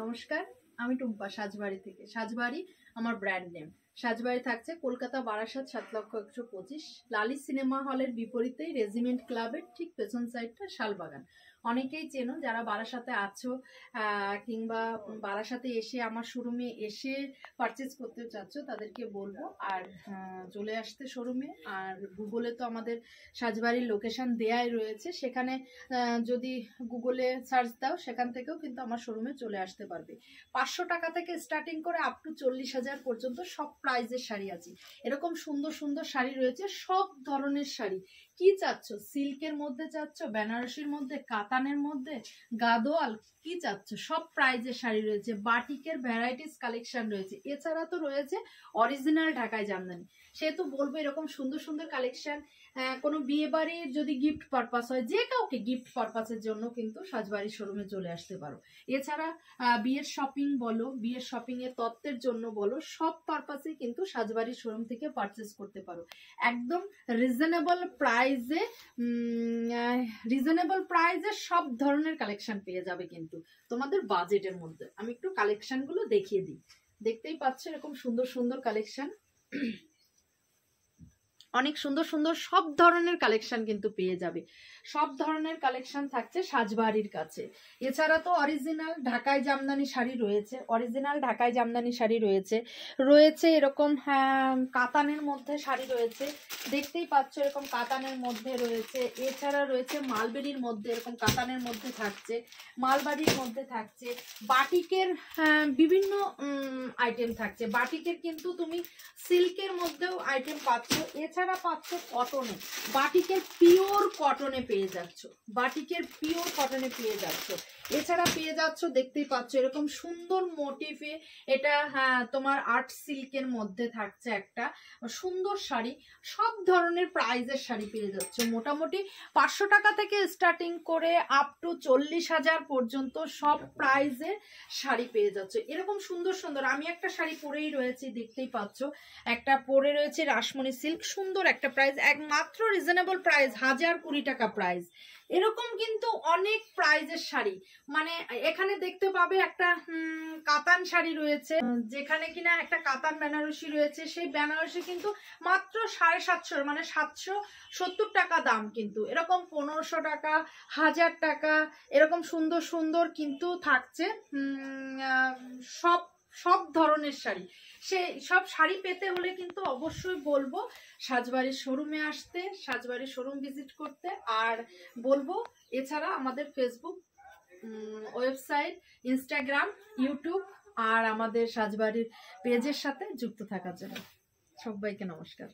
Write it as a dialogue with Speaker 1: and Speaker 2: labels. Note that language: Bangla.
Speaker 1: নমস্কার, আমি টুম্পা সাজবাড়ি থেকে। সাজবাড়ি আমার ব্র্যান্ড নেম। সাজবাড়ি থাকছে কলকাতা বারাসাত ৭,১২৫। লালি সিনেমা হলের বিপরীতেই রেজিমেন্ট ক্লাবের ঠিক পেছন সাইডটা শালবাগান। অনেকেই চেনো যারা বারাসাতে আছো কিংবা বারাসাতে এসে আমার শোরুমে এসে পারচেজ করতে চাচ্ছ তাদেরকে বলবো আর চলে আসতে শোরুমে। আর গুগলে তো আমাদের সাজবাড়ির লোকেশন দেয়াই রয়েছে, সেখানে যদি গুগলে সার্চ দাও সেখান থেকেও কিন্তু আমার শোরুমে চলে আসতে পারবে। 500 টাকা থেকে স্টার্টিং করে আপ টু 40,000 পর্যন্ত সব প্রাইজের শাড়ি আছে। এরকম সুন্দর সুন্দর শাড়ি রয়েছে, সব ধরনের শাড়ি। কি চাচ্ছ? সিল্কের মধ্যে চাচ্ছ, বেনারসির মধ্যে, কাতানের মধ্যে, গাদোয়াল, কি চাচ্ছ? সব প্রাইজের শাড়ি রয়েছে। বাটিকের ভ্যারাইটিস কালেকশন রয়েছে। এছাড়া তো রয়েছে অরিজিনাল ঢাকাই জামদানি। সেহেতু বলবো এরকম সুন্দর সুন্দর কালেকশন কোনো বিয়ে বাড়ির যদি গিফট পারপাস হয়, যে কাউকে গিফট পারপাসের জন্য কিন্তু সাজবাড়ির শোরুমে চলে আসতে পারো। এছাড়া বিয়ের শপিং বলো, বিয়ের শপিং এর তত্ত্বের জন্য বলো, সব পারপাসে কিন্তু সাজবাড়ির শোরুম থেকে পারচেস করতে পারো। একদম রিজনেবল প্রাইজে সব ধরনের কালেকশন পেয়ে যাবে কিন্তু তোমাদের বাজেটের মধ্যে। আমি একটু কালেকশন গুলো দেখিয়ে দিই। দেখতেই পাচ্ছ এরকম সুন্দর সুন্দর কালেকশন, অনেক সুন্দর সুন্দর সব ধরনের কালেকশন কিন্তু পেয়ে যাবে। সব ধরনের কালেকশন থাকছে সাজবাড়ির কাছে। এছাড়া তো অরিজিনাল ঢাকাই জামদানি শাড়ি রয়েছে, অরিজিনাল ঢাকাই জামদানি শাড়ি রয়েছে, রয়েছে এরকম কাতানের মধ্যে শাড়ি রয়েছে, দেখতেই পাচ্ছ এরকম কাতানের মধ্যে রয়েছে। এছাড়া রয়েছে মালবেরির মধ্যে, এরকম কাতানের মধ্যে থাকছে, মালবাড়ির মধ্যে থাকছে, বাটিকের বিভিন্ন আইটেম থাকছে। বাটিকের কিন্তু তুমি সিল্কের মধ্যেও আইটেম পাচ্ছ। এছাড়া পাচ্ছ কটনে, বাটিকের পিওর কটনে পেয়ে যাচ্ছ, বাটিকের পিওর কটনে পেয়ে যাচ্ছ। এছাড়া পেয়ে যাচ্ছ, দেখতেই পাচ্ছ এরকম সুন্দর মোটিভে, এটা তোমার আর্ট সিল্কের মধ্যে থাকছে একটা সুন্দর শাড়ি। সব ধরনের প্রাইজের শাড়ি পেয়ে যাচ্ছ। মোটামুটি 500 টাকা থেকে স্টার্টিং করে আপ টু 40,000 পর্যন্ত সব প্রাইজের শাড়ি পেয়ে যাচ্ছ। এরকম সুন্দর সুন্দর, আমি একটা শাড়ি পরেই রয়েছি, দেখতেই পাচ্ছ একটা পরে রয়েছে রাসমণি সিল্ক, সুন্দর একটা প্রাইস, একমাত্র রিজনেবল প্রাইস 1020 টাকা প্রাইস। এরকম কিন্তু অনেক প্রাইজের শাড়ি, মানে এখানে দেখতে পাবে একটা কাতান শাড়ি রয়েছে, যেখানে কিনা একটা কাতান বেনারসি রয়েছে। সেই বেনারসি কিন্তু মাত্র 750, মানে 770 টাকা দাম, কিন্তু এরকম 1500 টাকা, 1000 টাকা, এরকম সুন্দর সুন্দর কিন্তু থাকছে সব সব ধরনের শাড়ি। সেই সব শাড়ি পেতে হলে কিন্তু অবশ্যই বলবো সাজবাড়ির শোরুমে আসতে, সাজবাড়ির শোরুম ভিজিট করতে। আর বলবো এছাড়া আমাদের ফেসবুক, ওয়েবসাইট, ইনস্টাগ্রাম, ইউটিউব আর আমাদের সাজবাড়ির পেজের সাথে যুক্ত থাকার জন্য। সবাইকে নমস্কার।